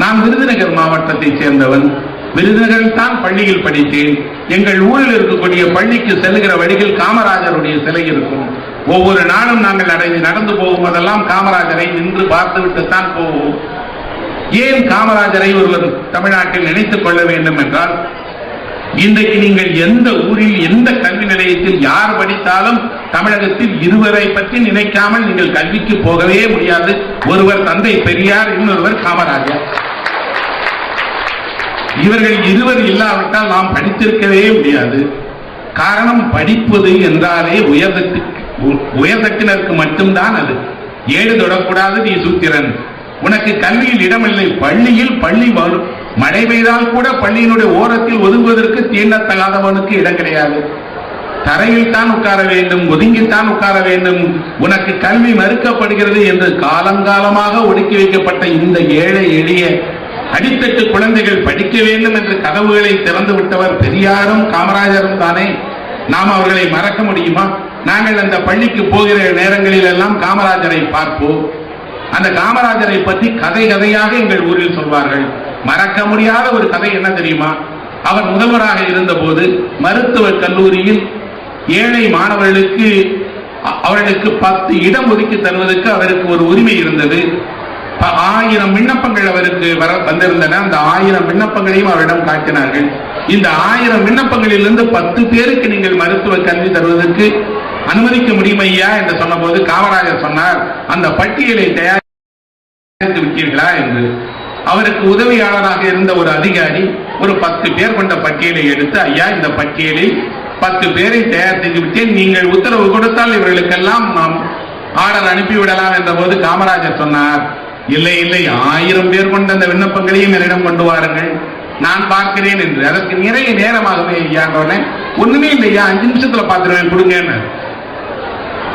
நான் விருதுநகர் மாவட்டத்தைச் சேர்ந்தவன். விருதுநகரில் தான் பள்ளியில் படித்தேன். எங்கள் ஊரில் இருக்கக்கூடிய பள்ளிக்கு செல்கிற வழியில் காமராஜருடைய சிலை இருக்கும். ஒவ்வொரு நாளும் நாங்கள் நடந்து போகும்போதெல்லாம் காமராஜரை நின்று பார்த்துவிட்டுத்தான் போவோம். ஏன் காமராஜரை ஒருவர் தமிழ்நாட்டில் நினைத்துக் கொள்ள வேண்டும் என்றால், இன்றைக்கு நீங்கள் எந்த ஊரில் எந்த கல்வி நிலையத்தில் யார் படித்தாலும் தமிழகத்தில் இருவரை பற்றி நினைக்காமல் நீங்கள் கல்விக்கு போகவே முடியாது. ஒருவர் தந்தை பெரியார், இன்னொருவர் காமராஜர். இவர்கள் இருவர் இல்லாவிட்டால் நாம் படித்திருக்கவே முடியாது. காரணம், படிப்பது என்றாலே உயர்தட்டினருக்கு மட்டும்தான். அது ஏடு தொடக்கூடாது, நீ சூத்திரன், உனக்கு கல்வியில் இடமில்லை. பள்ளி மழை பெய்தால் கூட பள்ளியினுடைய ஓரத்தில் ஒதுங்குவதற்கு தீண்டத்தகாதவனுக்கு இடம் கிடையாது. தரையில் தான் உட்கார வேண்டும், ஒதுங்கித்தான் உட்கார வேண்டும். உனக்கு கல்வி மறுக்கப்படுகிறது என்று காலங்காலமாக ஒடுக்கி வைக்கப்பட்ட இந்த ஏழை எளிய அடித்தட்டு குழந்தைகள் படிக்க வேண்டும் என்று கதவுகளை திறந்து விட்டவர் பெரியாரும் காமராஜரும் தானே. நாம் அவர்களை மறக்க முடியுமா? நாங்கள் அந்த பள்ளிக்கு போகிற நேரங்களில் எல்லாம் காமராஜரை பார்ப்போம். அந்த காமராஜரை பற்றி கதையாக எங்கள் ஊரில் சொல்வார்கள். மறக்க முடியாத ஒரு கதை என்ன தெரியுமா? அவர் முதல்வராக இருந்த போது மருத்துவக் கல்லூரியில் ஏழை மாணவர்களுக்கு அவர்களுக்கு 10 இடம் ஒதுக்கி தருவதற்கு அவருக்கு ஒரு உரிமை இருந்தது. 1000 விண்ணப்பங்கள் அவருக்கு வந்திருந்தன. அந்த 1000 விண்ணப்பங்களையும் அவரிடம் காட்டினார்கள். இந்த 1000 விண்ணப்பங்களிலிருந்து 10 பேருக்கு நீங்கள் மருத்துவ கல்வி தருவதற்கு அனுமதிக்க முடியுமையா என்று சொன்ன போது காமராஜர் சொன்னார், அந்த பட்டியலை தயாரித்து விட்டீர்களா என்று. அவருக்கு உதவியாளராக இருந்த ஒரு அதிகாரி ஒரு 10 பேர் கொண்ட பட்டியலை எடுத்து, ஐயா, இந்த பட்டியலில் 10 பேரை தயார் செய்து விட்டேன், நீங்கள் உத்தரவு கொடுத்தால் இவர்களுக்கெல்லாம் நாம் ஆர்டர் அனுப்பிவிடலாம் என்ற போது காமராஜர் சொன்னார், இல்லை 1000 பேர் கொண்ட அந்த விண்ணப்பங்களையும் என்னிடம் கொண்டு வாருங்கள், நான் பார்க்கிறேன் என்று. அதற்கு நிறைய நேரமாகவே ஐயாண்டோட ஒண்ணுமே இல்லையா, 5 நிமிஷத்துல பார்த்துருவேன், கொடுங்க.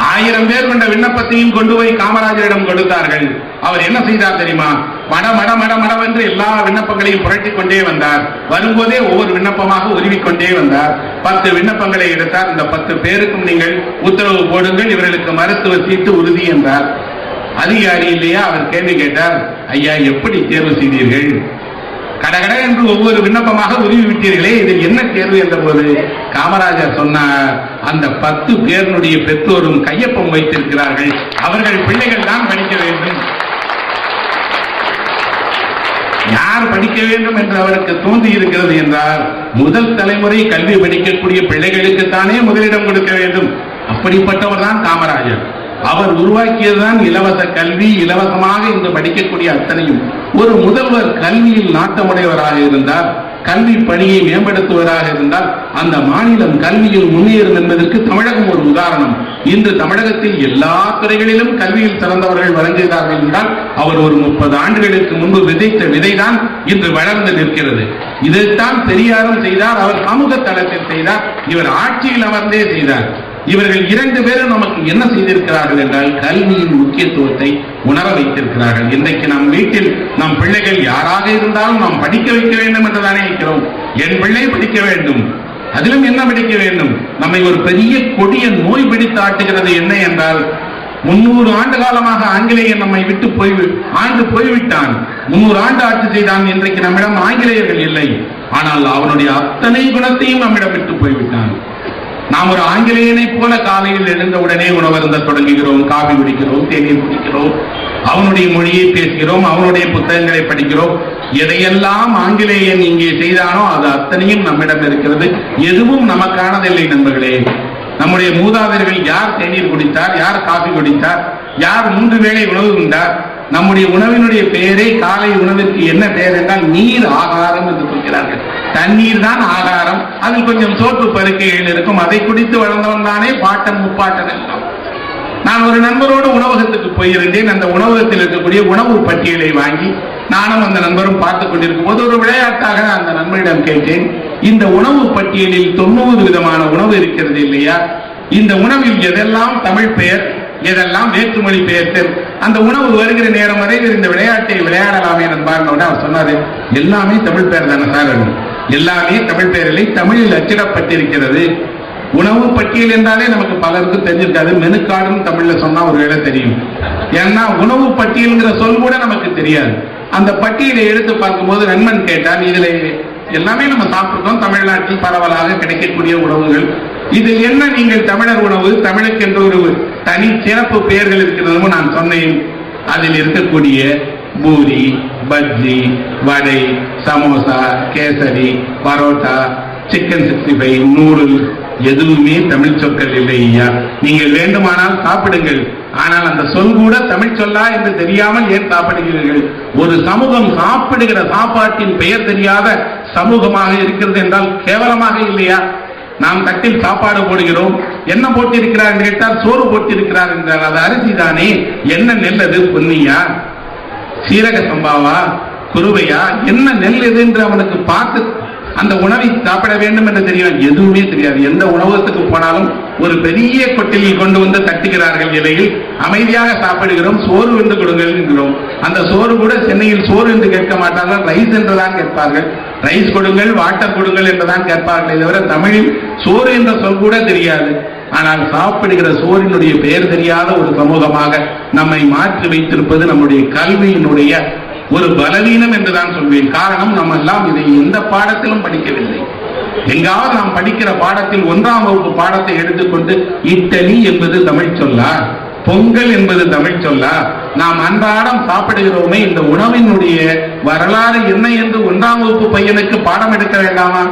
1000 பேர் கொண்ட விண்ணப்பத்தையும் கொண்டு போய் காமராஜரிடம் கொடுத்தார்கள். அவர் என்ன செய்தார் தெரியுமா? மடவென்று எல்லா விண்ணப்பங்களையும் புரட்டிக் கொண்டே வந்தார். வரும்போதே ஒவ்வொரு விண்ணப்பமாக உருவிக்கொண்டே வந்தார். 10 விண்ணப்பங்களை எடுத்தார். இந்த 10 பேருக்கும் நீங்கள் உத்தரவு போடுங்கள், இவர்களுக்கு மருத்துவ சீட்டு உறுதி என்றார். அதிகாரி இல்லையா, அவர் கேள்வி கேட்டார், ஐயா, எப்படி தேர்வு செய்தீர்கள்? கடகட என்று ஒவ்வொரு விண்ணப்பமாக உருவி விட்டீர்களே, இதில் என்ன தேர்வு என்ற போது காமராஜர் சொன்னார், அந்த 10 பேருடைய பெற்றோரும் கையொப்பம் வைத்திருக்கிறார்கள், அவர்கள் பிள்ளைகள் தான் படிக்க வேண்டும். யார் படிக்க வேண்டும் என்று அவருக்கு தோன்றி இருக்கிறது என்றால், முதல் தலைமுறை கல்வி படிக்கக்கூடிய பிள்ளைகளுக்குத்தானே முதலிடம் கொடுக்க வேண்டும். அப்படிப்பட்டவர் தான் காமராஜர். அவர் உருவாக்கியதுதான் இலவச கல்வி. இலவசமாக இன்று படிக்கக்கூடிய அத்தனையும். ஒரு முதல்வர் கல்வியில் நாட்டமுடையவராக இருந்தார், கல்வி பணியை மேம்படுத்துவதாக இருந்தால் அந்த மாநிலம் கல்வியில் முன்னேறும் என்பதற்கு தமிழகம் ஒரு உதாரணம். இன்று தமிழகத்தில் எல்லா துறைகளிலும் கல்வியில் சிறந்தவர்கள் வழங்குகிறார்கள் என்றால் அவர் ஒரு 30 ஆண்டுகளுக்கு முன்பு விதைத்த விதைதான் இன்று வளர்ந்து நிற்கிறது. இதைத்தான் பெரியாரும் செய்தார், அவர் சமூக தளத்தில் செய்தார், இவர் ஆட்சியில் அமர்ந்தே செய்தார். இவர்கள் 2 பேரும் நமக்கு என்ன செய்திருக்கிறார்கள் என்றால் கல்வியின் முக்கியத்துவத்தை உணர வைத்திருக்கிறார்கள். இன்றைக்கு நம் வீட்டில் நம் பிள்ளைகள் யாராக இருந்தாலும் நாம் படிக்க வைக்க வேண்டும் என்றுதானே இருக்கிறோம். என் பிள்ளை படிக்க வேண்டும், அதிலும் என்ன படிக்க வேண்டும்? நம்மை ஒரு பெரிய கொடிய நோய் பிடித்து ஆட்டுகிறது. என்ன என்றால் 300 ஆண்டு காலமாக ஆங்கிலேயன் நம்மை விட்டு போய்விட்டான். 300 ஆண்டு ஆட்சி செய்தான். இன்றைக்கு நம்மிடம் ஆங்கிலேயர்கள் இல்லை, ஆனால் அவனுடைய அத்தனை குணத்தையும் நம்மிடம் விட்டு போய்விட்டான். நாம் ஒரு ஆங்கிலேயனை போல காலையில் எழுந்த உடனே உணவருந்த தொடங்குகிறோம், காபி குடிக்கிறோம், தேநீர் குடிக்கிறோம், அவனுடைய மொழியை பேசுகிறோம், அவனுடைய புத்தகங்களை படிக்கிறோம். எதையெல்லாம் ஆங்கிலேயன் இங்கே செய்தானோ அது அத்தனையும் நம்மிடம் இருக்கிறது. எதுவும் நமக்கானதில்லை நண்பர்களே. நம்முடைய மூதாதையர்கள் யார் தேநீர் குடித்தார், யார் காபி குடித்தார், யார் 3 வேளை உணவு உண்டார்? நம்முடைய உணவினுடைய பெயரே காலை உணவிற்கு என்ன பெயர் என்றால் நீர் ஆகாரம் என்று சொல்கிறார்கள். தண்ணீர் தான் ஆகாரம். அதில் கொஞ்சம் சோற்று பருக்கைகள் இருக்கும், அதை குடித்து வளர்ந்தவன் தானே பாட்டன் முப்பாட்டன் எல்லாம். நான் ஒரு நண்பரோடு உணவகத்துக்கு போயிருந்தேன். அந்த உணவகத்தில் இருக்கக்கூடிய உணவு பட்டியலை வாங்கி நானும் அந்த நண்பரும் பார்த்துக் கொண்டிருக்கும் போது ஒரு விளையாட்டாக அந்த நண்பரிடம் கேட்டேன், இந்த உணவு பட்டியலில் 90 விதமான உணவு இருக்கிறது இல்லையா, இந்த உணவில் எதெல்லாம் தமிழ் பெயர், எதெல்லாம் வேற்றுமொழி பெயர்? அந்த உணவு வருகிற நேரம் வரை இந்த விளையாட்டை விளையாடலாமே நண்பார்னோட அவர் சொன்னாரு, எல்லாமே தமிழ் பெயர் தானே சார், எல்லாமே தமிழ் பெயரில்லை, தமிழில் அச்சிடப்பட்டிருக்கிறது. உணவு பட்டியல் என்றாலே நமக்கு பலருக்கு தெரிஞ்சிருக்காது. மெனு கார்டுன்னு தமிழ்ல சொன்னா ஒரு வேளை தெரியும். ஏன்னா உணவு பட்டியல்ங்கிற சொல் கூட நமக்கு தெரியாது. அந்த பட்டியலை எடுத்து பார்க்கும்போது நண்பன் கேட்டான், இதுல எல்லாமே நம்ம சாப்பிட்டோம், தமிழ்நாட்டில் பரவலாக கிடைக்கக்கூடிய உணவுகள், இது என்ன நீங்கள் தமிழர் உணவு, தமிழுக்கு என்று ஒரு தனி சிறப்பு பெயர்கள் இருக்கிறதும் நான் சொன்னேன். அதில் இருக்கக்கூடிய பூரி, பஜ்ஜி, வடை, சமோசா, கேசரி, பரோட்டா, சிக்கன் 65, நூடுல்ஸ் எதுவுமே தமிழ் சொற்கள் இல்லை ஐயா. நீங்கள் வேண்டுமானால் சாப்பிடுங்கள், ஆனால் அந்த சொல் கூட தமிழ் சொல்லா என்று தெரியாமல் ஏன் சாப்பிடுகிறீர்கள்? ஒரு சமூகம் சாப்பிடுகிற சாப்பாட்டின் பெயர் தெரியாத சமூகமாக இருக்கிறது என்றால் கேவலமாக இல்லையா? நாம் தட்டில் சாப்பாடு போடுகிறோம், என்ன போட்டிருக்கிறார் என்று கேட்டால் சோறு போட்டிருக்கிறார் என்றால் அது அரிசி தானே. என்ன நெல் அது? பொன்னியா, சீரக சம்பாவா, குருவையா, என்ன நெல் எது என்று அவனுக்கு பார்த்து அந்த உணவை சாப்பிட வேண்டும் என்று தெரியும். எதுவுமே தெரியாது. எந்த உணவகத்துக்கு போனாலும் ஒரு பெரிய கொட்டிலில் கொண்டு வந்து தட்டுகிறார்கள், இலையில் அமைதியாக சாப்பிடுகிறோம். சோறு என்று கொடுங்கள் என்கிறோம். அந்த சோறு கூட சென்னையில் சோறு என்று கேட்க மாட்டார்கள், ரைஸ் என்றுதான் கேட்பார்கள். ரைஸ் கொடுங்கள், வாட்டர் கொடுங்கள் என்றுதான் கேட்பார்கள். தவிர தமிழில் சோறு என்ற சொல் கூட தெரியாது. ஆனால் சாப்பிடுகிற சோறினுடைய பெயர் தெரியாத ஒரு சமூகமாக நம்மை மாற்றி வைத்திருப்பது நம்முடைய கல்வியினுடைய ஒரு பலவீனம் என்றுதான் சொல்வேன். காரணம், நம்ம எல்லாம் இதை எந்த பாடத்திலும் படிக்கவில்லை. எங்காவது நாம் படிக்கிற பாடத்தில் 1ஆம் வகுப்பு பாடத்தை எடுத்துக்கொண்டு இட்டலி என்பது தமிழ் சொல்லா, பொங்கல் என்பது தமிழ் சொல்லா, நாம் அன்றாடம் சாப்பிடுகிறோமே இந்த உணவினுடைய வரலாறு என்ன என்று 1ஆம் வகுப்பு பையனுக்கு பாடம் எடுக்க வேண்டாமா?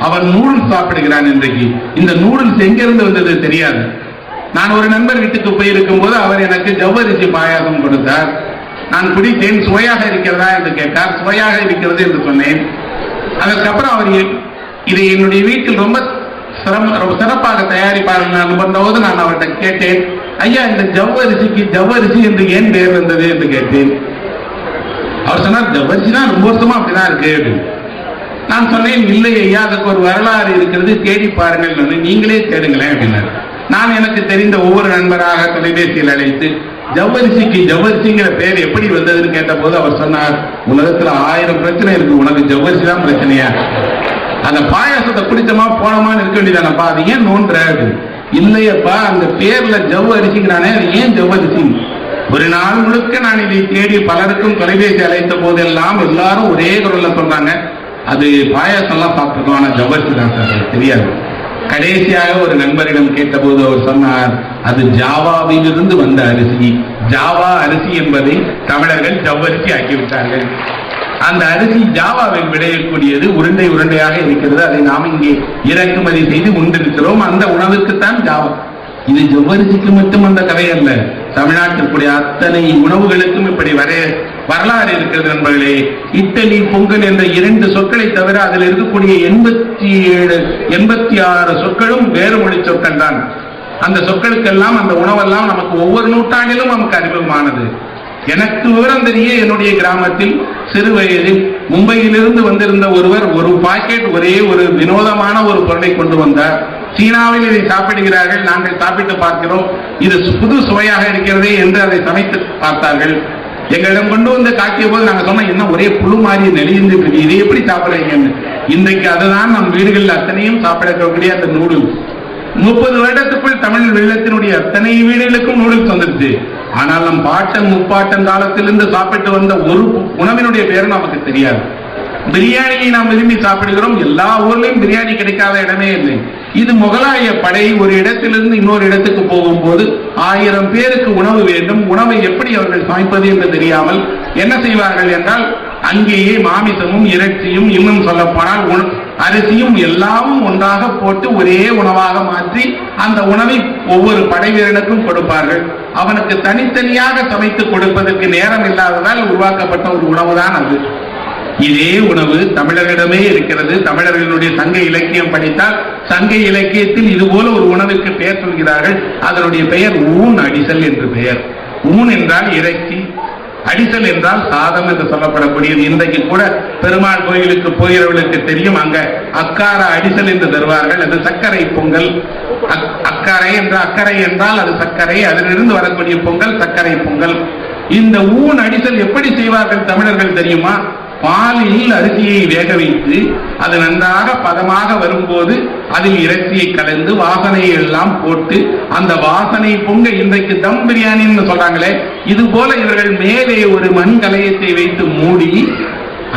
அவன் நூடுல்ஸ் சாப்பிடுகிறான். இன்றைக்கு இந்த நூடுல்ஸ் எங்கிருந்து வந்தது தெரியாது. நான் ஒரு நண்பர் வீட்டுக்கு போயிருக்கும் போது அவர் எனக்கு ஜவ்வரிசி பாயாசம் கொடுத்தார். நான் குடித்தேன். சுவையாக இருக்கிறதா என்று கேட்டார். சுவையாக இருக்கிறது என்று சொன்னேன். அதற்கப்புறம் அவர் இதை என்னுடைய வீட்டில் ரொம்ப சிறப்பாக தயாரிப்பார்கள் நான் வந்தபோது நான் அவர்கிட்ட கேட்டேன், ஐயா இந்த ஜவ்வரிசிக்கு ஜவ்வரிசி என்று ஏன் பெயர் வந்தது என்று கேட்டேன். அவர் சொன்னார், ஜவ்வரிசி தான் ரொம்ப வருஷமா அப்படிதான் இருக்கு. நான் சொன்னேன், இல்லை ஐயா அதுக்கு ஒரு வரலாறு இருக்கிறது, தேடி பாருங்கள், நீங்களே தேடுங்களேன் அப்படின்னார். நான் எனக்கு தெரிந்த ஒவ்வொரு நண்பராக தொலைபேசியில் அழைத்து ஜவ்வரிசிக்கு ஜவ்வரிசிங்கிற பெயர் எப்படி வந்ததுன்னு கேட்ட போது அவர் சொன்னார், உலகத்துல 1000 பிரச்சனை இருக்கு, உனக்கு ஜவ்வரிசி தான் பிரச்சனையா? அந்த பாயாசத்தை குடிச்சமா போனமான்னு இருக்க வேண்டியதானப்பா, அது ஏன் நோன்ற? இல்லையப்பா, அந்த பேர்ல ஜவ்வரிசிங்கிறானே, அது ஏன் ஜவ்வரிசி? ஒரு நாள் முழுக்க நான் இதை தேடி பலருக்கும் தொலைபேசி அழைத்த போதெல்லாம் எல்லாரும் ஒரே குரல்ல சொல்றாங்க, அது பாயாசம் எல்லாம் சாப்பிட்டுருக்கோம், ஆனா ஜவ்வரிசி தான் சார் தெரியாது. கடைசியாக ஒரு நண்பரிடம் கேட்டபோது அவர் சொன்னார், அது ஜாவாவிலிருந்து வந்த அரிசி. ஜாவா அரிசி என்பதை தமிழர்கள் ஜவ்வரிசி ஆக்கிவிட்டார்கள். அந்த அரிசி ஜாவாவில் விளையக்கூடியது, உருண்டை உருண்டையாக இருக்கிறது. அதை நாம் இங்கே இறக்குமதி செய்து உண்டிருக்கிறோம். அந்த உணவுக்குத்தான் ஜாவா. இது ஜவ்வரிசிக்கு மட்டும் அந்த கதை அல்ல, தமிழ்நாட்டிற்குரிய அத்தனை உணவுகளுக்கும் இப்படி வரலாறு இருக்கிறது நண்பர்களே. இட்டலி, பொங்கல் என்ற 2 சொற்களை தவிர அதில் இருக்கக்கூடிய 87, 86 சொற்களும் வேறு மொழி சொற்கள் தான். அந்த சொற்களுக்கெல்லாம் அந்த உணவெல்லாம் நமக்கு ஒவ்வொரு நூற்றாண்டிலும் நமக்கு அறிமுகமானது. எனக்கு விவரம் தெரிய என்னுடைய கிராமத்தில் சிறு வயதில் மும்பையிலிருந்து வந்திருந்த ஒருவர் ஒரு பாக்கெட் ஒரே ஒரு வினோதமான ஒரு பொருளை கொண்டு வந்தார். சீனாவில் இதை சாப்பிடுகிறார்கள், நாங்கள் சாப்பிட்டு பார்க்கிறோம், இது புது சுவையாக இருக்கிறதே என்று அதை சமைத்து பார்த்தார்கள். எங்களிடம் கொண்டு வந்து காட்டிய போது நாங்கள் சொன்னோம், என்ன ஒரே புழு மாதிரி நெளிந்து இதை எப்படி சாப்பிடுறீங்கன்னு. இன்றைக்கு அதுதான் நம் வீடுகளில் அத்தனையும் சாப்பிடக்கூடிய அந்த நூடுல்ஸ். 30 வருடத்துக்குள் தமிழ் வெள்ளத்தினுடைய அத்தனை வீடுகளுக்கும் நூடுல்ஸ் வந்துருச்சு. ஆனால் நம் பாட்டன் முப்பாட்டன் காலத்திலிருந்து சாப்பிட்டு வந்த ஒரு உணவினுடைய பேர் நமக்கு தெரியாது. பிரியாணியை நாம் விரும்பி சாப்பிடுகிறோம். எல்லா ஊர்லயும் பிரியாணி கிடைக்காத இடமே இல்லை. இது முகலாய படை ஒரு இடத்திலிருந்து இன்னொரு இடத்துக்கு போகும்போது 1000 பேருக்கு உணவு வேண்டும். உணவை எப்படி அவர்கள் சமைப்பது என்று தெரியாமல் என்ன செய்வார்கள் என்றால், அங்கேயே மாமிசமும் இறைச்சியும் இன்னும் சொல்ல போனால் அரிசியும் எல்லாமும் ஒன்றாக போட்டு ஒரே உணவாக மாற்றி அந்த உணவை ஒவ்வொரு படை வீரனுக்கும் கொடுப்பார்கள். அவனுக்கு தனித்தனியாக சமைத்து கொடுப்பதற்கு நேரம் இல்லாததால் உருவாக்கப்பட்ட ஒரு உணவுதான் அது. இதே உணவு தமிழர்களிடமே இருக்கிறது. தமிழர்களுடைய சங்க இலக்கியம் படித்தால் சங்க இலக்கியத்தில் இதுபோல ஒரு உணவுக்கு பெயர் சொல்கிறார்கள். அதனுடைய பெயர் ஊன் அடிசல் என்று பெயர். ஊன் என்றால் இறைச்சி, அடிசல் என்றால் சாதம் என்று சொல்லப்படக்கூடியது. இன்றைக்கு கூட பெருமாள் கோயிலுக்கு போகிறவர்களுக்கு தெரியும், அங்க அக்கார அடிசல் என்று தருவார்கள். அது சர்க்கரை பொங்கல். அக்கறை என்றால் அது சர்க்கரை, அதிலிருந்து வரக்கூடிய பொங்கல் சர்க்கரை பொங்கல். இந்த ஊன் அடிசல் எப்படி செய்வார்கள் தமிழர்கள் தெரியுமா? பாலில் அரிசியை வேக வைத்து அது நன்றாக பதமாக வரும்போது அதில் இறைச்சியை கலந்து வாசனையை எல்லாம் போட்டு அந்த வாசனை பொங்க இன்றைக்கு தம் பிரியாணின்னு சொல்றாங்களே, இது போல இவர்கள் மேலே ஒரு மண் கலயத்தை வைத்து மூடி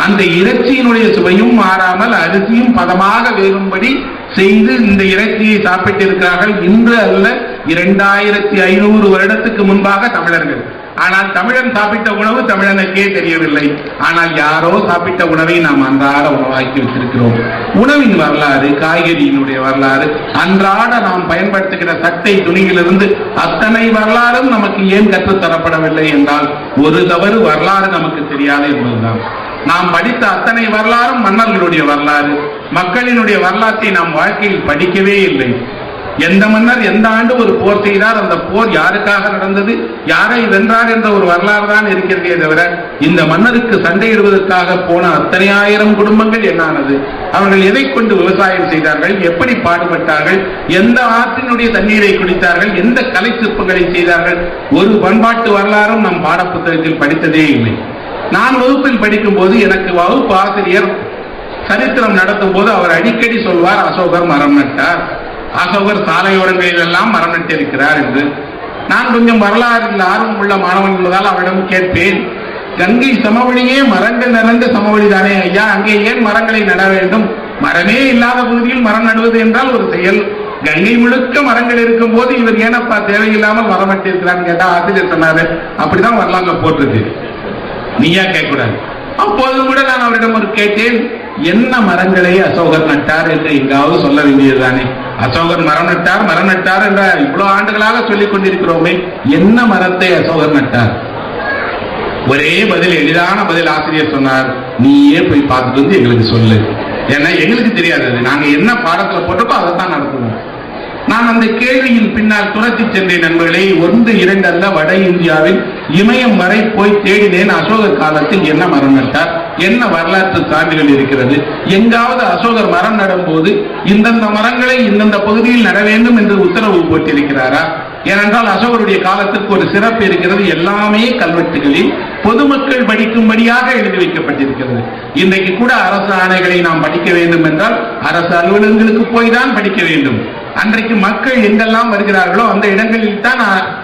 அந்த இறைச்சியினுடைய சுவையும் மாறாமல் அரிசியும் பதமாக வேகும்படி செய்து இந்த இறைச்சியை சாப்பிட்டிருக்கிறார்கள். இன்று அல்ல, 2500 வருடத்துக்கு முன்பாக தமிழர்கள். ஆனால் தமிழன் சாப்பிட்ட உணவு தமிழனுக்கே தெரியவில்லை. ஆனால் யாரோ சாப்பிட்ட உணவை நாம் அன்றாட உணவாக்கி வச்சிருக்கிறோம். உணவின் வரலாறு, காய்கறியினுடைய வரலாறு, அன்றாட நாம் பயன்படுத்துகிற சட்டை துணியிலிருந்து அத்தனை வரலாறும் நமக்கு ஏன் கற்றுத்தரப்படவில்லை என்றால் ஒரு தவறு வரலாறு நமக்கு தெரியாது என்பதுதான். நாம் படித்த அத்தனை வரலாறும் மன்னர்களுடைய வரலாறு. மக்களினுடைய வரலாற்றை நாம் வாழ்க்கையில் படிக்கவே இல்லை. எந்த மன்னர் எந்த ஆண்டு ஒரு போர் செய்தார், அந்த போர் யாருக்காக நடந்தது, யாரை வென்றார் என்ற ஒரு வரலாறு தான் இருக்கிறதே தவிர இந்த மன்னருக்கு சண்டையிடுவதற்காக போன அத்தனை ஆயிரம் குடும்பங்கள் என்னானது, அவர்கள் எதை கொண்டு விவசாயம் செய்தார்கள், எப்படி பாடுபட்டார்கள், எந்த ஆற்றினுடைய தண்ணீரை குடித்தார்கள், எந்த கலை சிற்பங்களை செய்தார்கள், ஒரு பண்பாட்டு வரலாறும் நம் பாடப்புத்தகத்தில் படித்ததே இல்லை. நான் வகுப்பில் படிக்கும் போது எனக்கு வகுப்பு ஆசிரியர் சரித்திரம் நடத்தும் போது அவர் அடிக்கடி சொல்வார், அசோகர் மரம் நட்டார், அசோகர் சாலையோரங்களில் எல்லாம் மரம் நட்டிருக்கிறார் என்று. நான் கொஞ்சம் வரலாற்றில் ஆர்வம் உள்ள மாணவன் என்பதால் அவரிடம் கேட்பேன், கங்கை சமவெளியே மரங்கள் நிறைந்த சமவெளி தானே ஐயா, அங்கே ஏன் மரங்களை நட வேண்டும்? மரமே இல்லாத பகுதியில் மரம் நடுவது என்றால் ஒரு செயல். கங்கை முழுக்க மரங்கள் இருக்கும் போது இவர் ஏனப்பா தேவையில்லாமல் மரம் நட்டிருக்கிறார் கேட்டா ஆசிரியர் சொன்னாரு, அப்படிதான் வரலாங்க போட்டிருக்கு, நீயா கேட்கக்கூடாது. அப்போது கூட நான் அவரிடம் ஒரு கேட்டேன், என்ன மரங்களை அசோகர் நட்டார் என்று எங்காவது சொல்ல வேண்டியதுதானே? அசோகர் மரம் நட்டார் என்ற இவ்வளவு ஆண்டுகளாக சொல்லிக் கொண்டிருக்கிறோமே, என்ன மரத்தை அசோகர் நட்டார்? ஒரே பதில், எளிதான பதில். ஆசிரியர் சொன்னார், நீயே போய் பார்த்துட்டு வந்து எங்களுக்கு சொல்லு, ஏன்னா எங்களுக்கு தெரியாது, நாங்க என்ன பாடத்துல போட்டோமோ அதைத்தான் நடத்துவோம். நான் அந்த கேள்வியின் பின்னால் துரத்தி சென்றேன் நண்பர்களே. 1, 2 அல்ல, வட இந்தியாவில் இமயம் வரை போய் தேடினேன். அசோகர் காலத்தில் என்ன மரம் நட்டார், என்ன வரலாற்று சான்றுகள் இருக்கிறது, எங்காவது அசோகர் மரம் நடும் போது இந்தந்த மரங்களை இந்தந்த பகுதியில் நட வேண்டும் என்று உத்தரவு போட்டிருக்கிறாரா? ஏனென்றால் அசோகருடைய காலத்திற்கு ஒரு சிறப்பு இருக்கிறது. எல்லாமே கல்வெட்டுகளில் பொதுமக்கள் படிக்கும்படியாக எழுதி வைக்கப்பட்டிருக்கிறது. இன்றைக்கு கூட அரசு ஆணைகளை நாம் படிக்க வேண்டும் என்றால் அரசு அலுவலகங்களுக்கு போய் தான் படிக்க வேண்டும். அன்றைக்கு மக்கள் எங்கெல்லாம் வருகிறார்களோ அந்த இடங்களில் தான்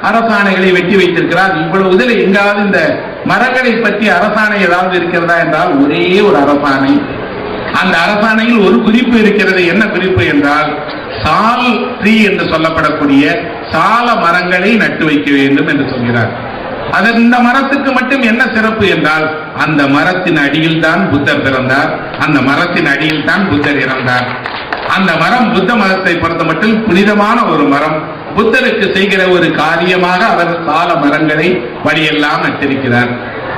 அரசாணைகளை வெட்டி வைத்திருக்கிறார். இவ்வளவு இதில் எங்காவது இந்த மரங்களை பற்றி அரசாணை ஏதாவது இருக்கிறதா என்றால் ஒரே ஒரு அரசாணை. அந்த அரசாணையில் ஒரு குறிப்பு இருக்கிறது. என்ன குறிப்பு என்றால், சால் ட்ரீ என்று சொல்லப்படக்கூடிய சால மரங்களை நட்டு வைக்க வேண்டும் என்று சொல்கிறார். அதன் இந்த மரத்துக்கு மட்டும் என்ன சிறப்பு என்றால், அந்த மரத்தின் அடியில் தான் புத்தர் பிறந்தார், அந்த மரத்தின் அடியில் தான் புத்தர் இறந்தார். அந்த மரம் புத்த மதத்தை பொறுத்த மட்டும் புனிதமான ஒரு மரம். புத்தருக்கு செய்கிற ஒரு காரியமாக அவர் சால மரங்களை வழியெல்லாம் நட்டிருக்கிறார்.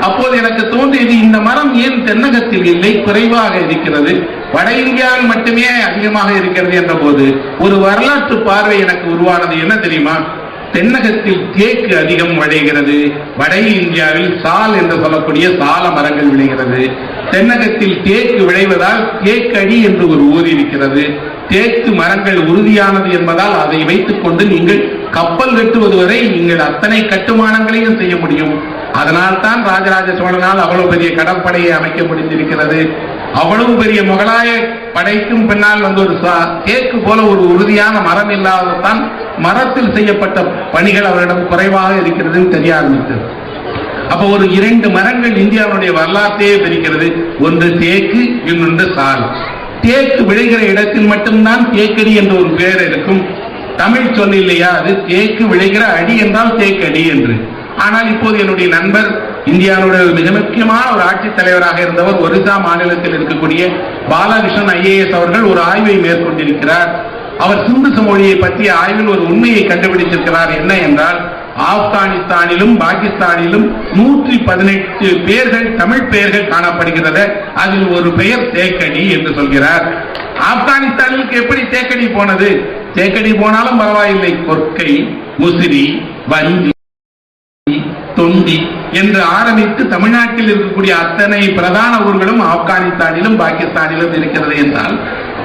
அப்போது எனக்கு தோன்றியது, இந்த மரம் ஏன் தென்னகத்தில் இல்லை, குறைவாக இருக்கிறது, வட இந்தியாவில் மட்டுமே அதிகமாக இருக்கிறது என்ற போது ஒரு வரலாற்று பார்வை எனக்கு உருவானது. என்ன தெரியுமா? தென்னகத்தில் தேக்கு அதிகம் விளைகிறது, வட இந்தியாவில் சால் என்று சொல்லக்கூடிய சால மரங்கள் விளைகிறது. தென்னகத்தில் தேக்கு விளைவதால் தேக்கடி என்று ஒரு ஊர் இருக்கிறது. தேக்கு மரங்கள் உறுதியானது என்பதால் அதை வைத்துக் கொண்டு நீங்கள் கப்பல் கட்டுவது வரை நீங்கள் அத்தனை கட்டுமானங்களையும் செய்ய முடியும். அதனால் தான் ராஜராஜ சோழனால் அவ்வளவு பெரிய கடற்படையை அமைக்க முடிந்திருக்கிறது. அவ்வளவு பெரிய முகலாய படைக்கும் பின்னால் வந்து ஒரு தேக்கு போல ஒரு உறுதியான மரம் இல்லாததான் மரத்தில் செய்யப்பட்ட பணிகள் அவரிடம் குறைவாக இருக்கிறது தெரிய ஆரம்பித்தது. அப்ப ஒரு 2 மரங்கள் இந்தியாவுடைய வரலாற்றையே பிரிக்கிறது. ஒன்று தேக்கு, இன்னொன்று சால். தேக்கு விளைகிற இடத்தில் மட்டும்தான் தேக்கடி என்ற ஒரு பெயர் இருக்கும். தமிழ் சொல் இல்லையா, அது தேக்கு விளைகிற அடி என்றால் தேக்கடி என்று. ஆனால் இப்போது என்னுடைய நண்பர், இந்தியாவுடைய மிக முக்கியமான ஒரு ஆட்சித் தலைவராக இருந்தவர், ஒரிசா மாநிலத்தில் இருக்கக்கூடிய பாலகிருஷ்ணன் IAS அவர்கள் ஒரு ஆய்வை மேற்கொண்டிருக்கிறார். அவர் சிந்து சமவெளியை பற்றிய ஆய்வில் ஒரு உண்மையை கண்டுபிடித்திருக்கிறார். என்ன என்றால், ஆப்கானிஸ்தானிலும் பாகிஸ்தானிலும் 118 பெயர்கள் தமிழ் பெயர்கள் காணப்படுகிறது. அதில் ஒரு பெயர் தேக்கடி என்று சொல்கிறார். ஆப்கானிஸ்தானிற்கு எப்படி தேக்கடி போனது? தேக்கடி போனாலும் பரவாயில்லை, கொற்கை, முசிறி, வஞ்சி, தொண்டி என்று ஆரம்பித்து தமிழ்நாட்டில் இருக்கக்கூடிய அத்தனை பிரதான ஊர்களும் ஆப்கானிஸ்தானிலும் பாகிஸ்தானிலும் இருக்கிறது என்றால்,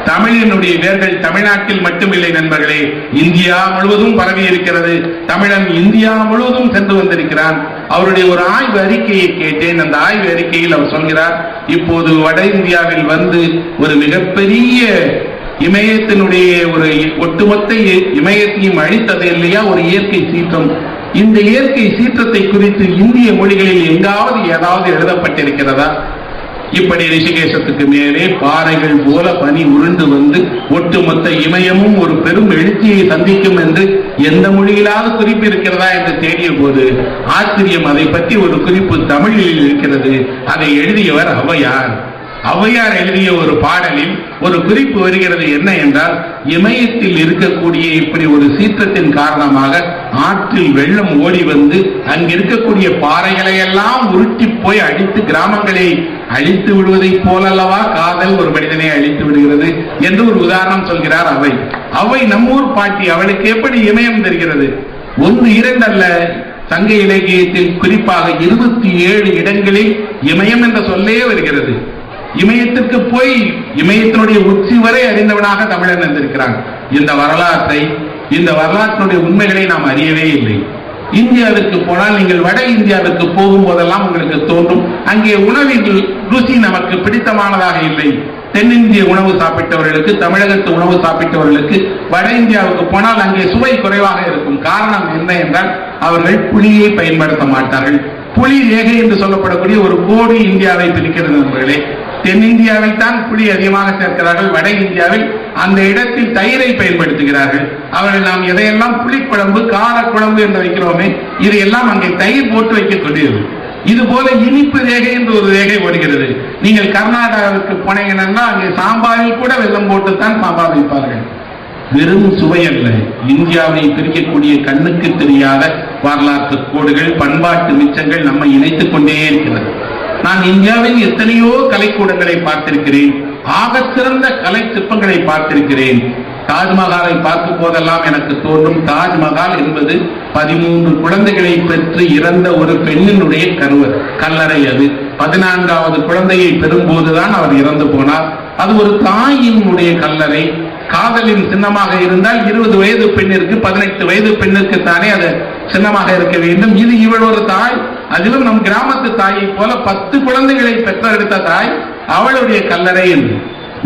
தமிழினுடைய வேர்கள் தமிழ்நாட்டில் மட்டுமில்லை நண்பர்களே, இந்தியா முழுவதும் பரவி இருக்கிறது. தமிழன் இந்தியா முழுவதும் சென்று வந்திருக்கிறான். அவருடைய ஒரு ஆய்வு அறிக்கையை கேட்டேன். அந்த ஆய்வு அறிக்கையில் அவர் சொல்கிறார், இப்போது வட இந்தியாவில் வந்து ஒரு மிகப்பெரிய இமயத்தினுடைய ஒரு ஒட்டுமொத்த இமயத்தையும் அழித்தது இல்லையா ஒரு இயற்கை சீற்றம். இந்த இயற்கை சீற்றத்தை குறித்து இந்திய மொழிகளில் எங்காவது ஏதாவது எழுதப்பட்டிருக்கிறதா? இப்படி ரிஷிகேசத்துக்கு மேலே பாறைகள் போல பனி உருண்டு வந்து ஒட்டுமொத்த இமயமும் ஒரு பெரும் எழுச்சியை சந்திக்கும் என்று எந்த மொழியிலாவது குறிப்பு இருக்கிறதா என்று தேடிய போது ஆச்சரியம், அதை பற்றி ஒரு குறிப்பு தமிழில் இருக்கிறது. அதை எழுதியவர் ஔவையார். ஔவையார் எழுதிய ஒரு பாடலில் ஒரு குறிப்பு வருகிறது. என்ன என்றால், இமயத்தில் இருக்கக்கூடிய இப்படி ஒரு சீற்றத்தின் காரணமாக ஆற்றில் வெள்ளம் ஓடி வந்து அங்கிருக்கக்கூடிய பாறைகளை எல்லாம் உருட்டி போய் அழித்து கிராமங்களை அழித்து விடுவதை போலல்லவா காதல் ஒரு மனிதனை அழித்து விடுகிறது என்று ஒரு உதாரணம் சொல்கிறார் அவை. அவை நம்மூர் பாட்டி, அவளுக்கு எப்படி இமயம் தெரிகிறது? 1 2 அல்ல, சங்க இலக்கியத்தில் குறிப்பாக 27 இடங்களில் இமயம் என்ற சொல்லே வருகிறது. இமயத்திற்கு போய் இமயத்தினுடைய உச்சி வரை அறிந்தவனாக தமிழன் இருந்திருக்கிறான். இந்த வரலாற்றுடைய உண்மைகளை நாம் அறியவே இல்லை. இந்தியாவிற்கு போனால், நீங்கள் வட இந்தியாவிற்கு போகும் போதெல்லாம் உங்களுக்கு தோன்றும், அங்கே உணவின் ருசி நமக்கு பிடித்தமானதாக இல்லை. தென்னிந்திய உணவு சாப்பிட்டவர்களுக்கு, தமிழகத்து உணவு சாப்பிட்டவர்களுக்கு வட இந்தியாவுக்கு போனால் அங்கே சுவை குறைவாக இருக்கும். காரணம் என்ன என்றால், அவர்கள் புளியை பயன்படுத்த மாட்டார்கள். புளி ரேகை என்று சொல்லப்படக்கூடிய ஒரு கோடி இந்தியாவை பிரிக்கிறது நண்பர்களே. தென்னிந்தியாவில் தான் புளி அதிகமாக சேர்க்கிறார்கள், வட இந்தியாவில் அந்த இடத்தில் தயிரை பயன்படுத்துகிறார்கள். அவர்கள் நாம் எதையெல்லாம் புளிக்குழம்பு காரக்குழம்பு என்று வைக்கிறோமே, இதையெல்லாம் அங்கே தயிர் போட்டு வைக்க சொல்லியது. இது போல இனிப்பு ரேகை என்று ஒரு ரேகை வருகிறது. நீங்கள் கர்நாடகாவுக்கு போனீங்கன்னா அங்கே சாம்பாரில் கூட வெல்லம் போட்டுத்தான் சாம்பார் வைப்பார்கள். வெறும் சுவை அல்ல, இந்தியாவை பிரிக்கக்கூடிய கண்ணுக்கு தெரியாத வரலாற்று கோடுகள், பண்பாட்டு மிச்சங்கள் நம்மை இணைத்துக் கொண்டே இருக்கிறது. நான் இந்தியாவில் எத்தனையோ கலைக்கூடங்களை பார்த்திருக்கிறேன், ஆகச்சிறந்த கலை சிற்பங்களை பார்த்திருக்கிறேன். தாஜ்மஹாலை பார்க்கும் போதெல்லாம் எனக்கு தோன்றும், தாஜ்மஹால் என்பது 13 குழந்தைகளை பெற்று இறந்த ஒரு பெண்ணினுடைய கல்லறை. அது 14வது குழந்தையை பெறும்போதுதான் அவர் இறந்து போனார். அது ஒரு தாயினுடைய கல்லறை. காதலின் சின்னமாக இருந்தால் 20 வயது பெண்ணிற்கு 18 வயது பெண்ணுக்கு தானே அது சின்னமாக இருக்க வேண்டும். இது இவள் ஒரு தாய், அதிலும் நம் கிராமத்து தாயை போல 10 குழந்தைகளை பெற்றெடுத்த தாய், அவளுடைய கல்லறை என்று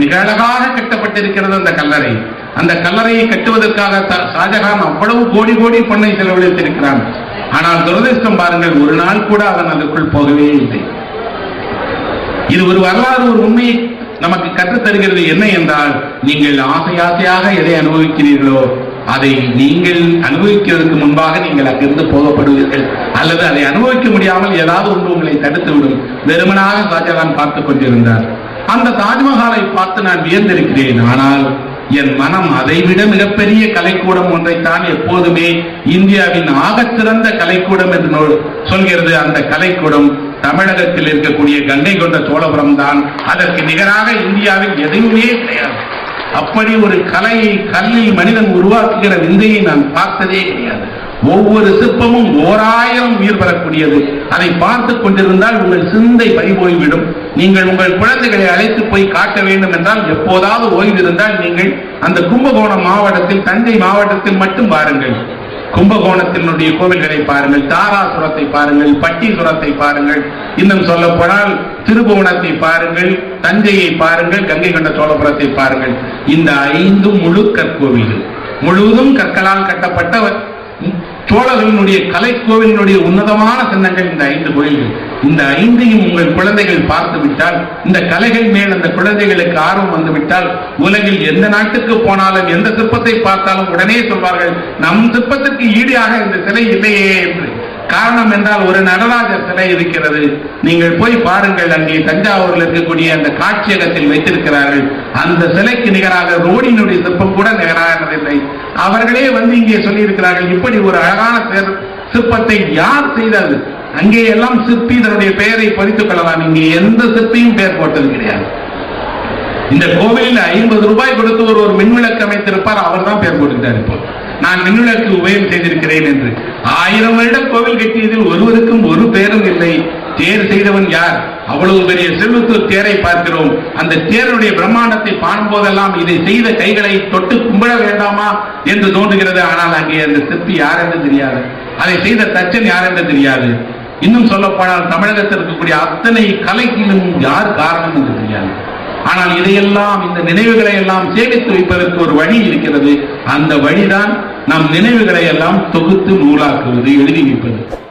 மிக அழகாக கட்டப்பட்டிருக்கிறது அந்த கல்லறை. அந்த கல்லறையை கட்டுவதற்காக ஷாஜகான் அவ்வளவு கோடி கோடி பொன்னை செலவழித்திருக்கிறான். ஆனால் துரதிர்ஷ்டம் பாருங்கள், ஒரு நாள் கூட அவன் அதற்குள் போகவே இல்லை. இது ஒரு வரலாறு, ஒரு உண்மையை நமக்கு கற்றுத் தருகிறது. என்ன என்றால், நீங்கள் ஆசையாக எதை அனுபவிக்கிறீர்களோ அதை நீங்கள் அனுபவிக்கிறதுக்கு முன்பாக நீங்கள் அங்கிருந்து போகப்படுவீர்கள், அல்லது அதை அனுபவிக்க முடியாமல் ஏதாவது ஒன்று உங்களை தடுத்துவிடும். வெறுமனாக ஷாஜகான் பார்த்துக் கொண்டிருந்தார். அந்த தாஜ்மஹாலை பார்த்து நான் வியந்திருக்கிறேன். ஆனால் என் மனம் அதைவிட மிகப்பெரிய கலைக்கூடம் ஒன்றைத்தான் எப்போதுமே இந்தியாவின் ஆகச்சிறந்த கலைக்கூடம் என்று சொல்கிறது. அந்த கலைக்கூடம் தமிழகத்தில் இருக்கக்கூடிய கங்கை கொண்ட சோழபுரம் தான். அதற்கு நிகராக இந்தியாவில் எதுவுமே கிடையாது. அப்படி ஒரு கலையை, கல்லில் மனிதன் உருவாக்குகிற விந்தையை நான் பார்த்ததே கிடையாது. ஒவ்வொரு சிற்பமும் 1000 உயிர் பெறக்கூடியது. அதை பார்த்துக் கொண்டிருந்தால் உங்கள் சிந்தை பறிபோய்விடும். நீங்கள் உங்கள் குழந்தைகளை அழைத்து போய் காட்ட வேண்டும் என்றால், எப்போதாவது ஓய்வு இருந்தால் நீங்கள் அந்த கும்பகோணம் மாவட்டத்தில், தஞ்சை மாவட்டத்தில் மட்டும் பாருங்கள். கும்பகோணத்தினுடைய கோவில்களை பாருங்கள், தாராசுரத்தை பாருங்கள், பட்டீசுரத்தை பாருங்கள், இன்னும் சொல்ல போனால் திருபுவனத்தை பாருங்கள், தஞ்சையை பாருங்கள், கங்கை கொண்ட சோழபுரத்தை பாருங்கள். இந்த 5 முழு கற்கோவில், முழுவதும் கற்களால் கட்டப்பட்ட சோழர்களினுடைய கலைக்கோவிலினுடைய உன்னதமான சின்னங்கள் இந்த 5 கோயில்கள். இந்த 5ஐயும் உங்கள் குழந்தைகள் பார்த்து விட்டால், இந்த கலைகள் மேல் அந்த குழந்தைகளுக்கு ஆர்வம் வந்துவிட்டால், உலகில் எந்த நாட்டுக்கு போனாலும் எந்த சிற்பத்தை பார்த்தாலும் உடனே சொல்வார்கள், நம் சிற்பத்திற்கு ஈடாக இந்த சிலை இல்லையே என்று. காரணம் என்றால், ஒரு நடராஜர் சிலை இருக்கிறது, நீங்கள் போய் பாருங்கள். அங்கே தஞ்சாவூரில் இருக்கக்கூடிய அந்த காட்சியகத்தில் வைத்திருக்கிறார்கள். அந்த சிலைக்கு நிகராக ரோடினுடைய சிற்பம் கூட நிகரானதில்லை. அவர்களே வந்து இங்கே சொல்லி இருக்கிறார்கள், இப்படி ஒரு அழகான சிற்பத்தை யார் செய்தது? அங்கே எல்லாம் சிற்பி தன்னுடைய பெயரை பதித்துக் கொள்ளலாம். இங்கே எந்த சிற்பியும் பெயர் போட்டது கிடையாது. இந்த கோவிலில் 50 ரூபாய் கொடுத்து ஒரு மின்விளக்கு அமைத்திருப்பார், அவர் தான் பெயர் போட்டுக்கிட்டார். இப்போ நான் மின்விளக்கு உபயோகம் செய்திருக்கிறேன் என்று 1000 வருடம் கோவில் கட்டியதில் ஒருவருக்கும் ஒரு பெயரும் இல்லை. தேர் செய்தவன் யார்? அவ்வளவு பெரிய செல்வத்தூர் தேரை பார்க்கிறோம். அந்த தேருடைய பிரம்மாண்டத்தை பார்க்கும் போதெல்லாம் இதை செய்த கைகளை தொட்டு கும்பிட வேண்டாமா என்று தோன்றுகிறது. ஆனால் அங்கே அந்த சிற்பி யார் என்று தெரியாது, அதை செய்த தச்சன் யார் என்று தெரியாது. இன்னும் சொல்ல போனால் தமிழகத்தில் இருக்கக்கூடிய அத்தனை கலைக்கிலும் யார் காரணம் என்று தெரியாது. ஆனால் இதையெல்லாம், இந்த நினைவுகளை எல்லாம் சேமித்து வைப்பதற்கு ஒரு வழி இருக்கிறது. அந்த வழிதான் நம் நினைவுகளை எல்லாம் தொகுத்து நூலாக்குவது, எழுதி வைப்பது.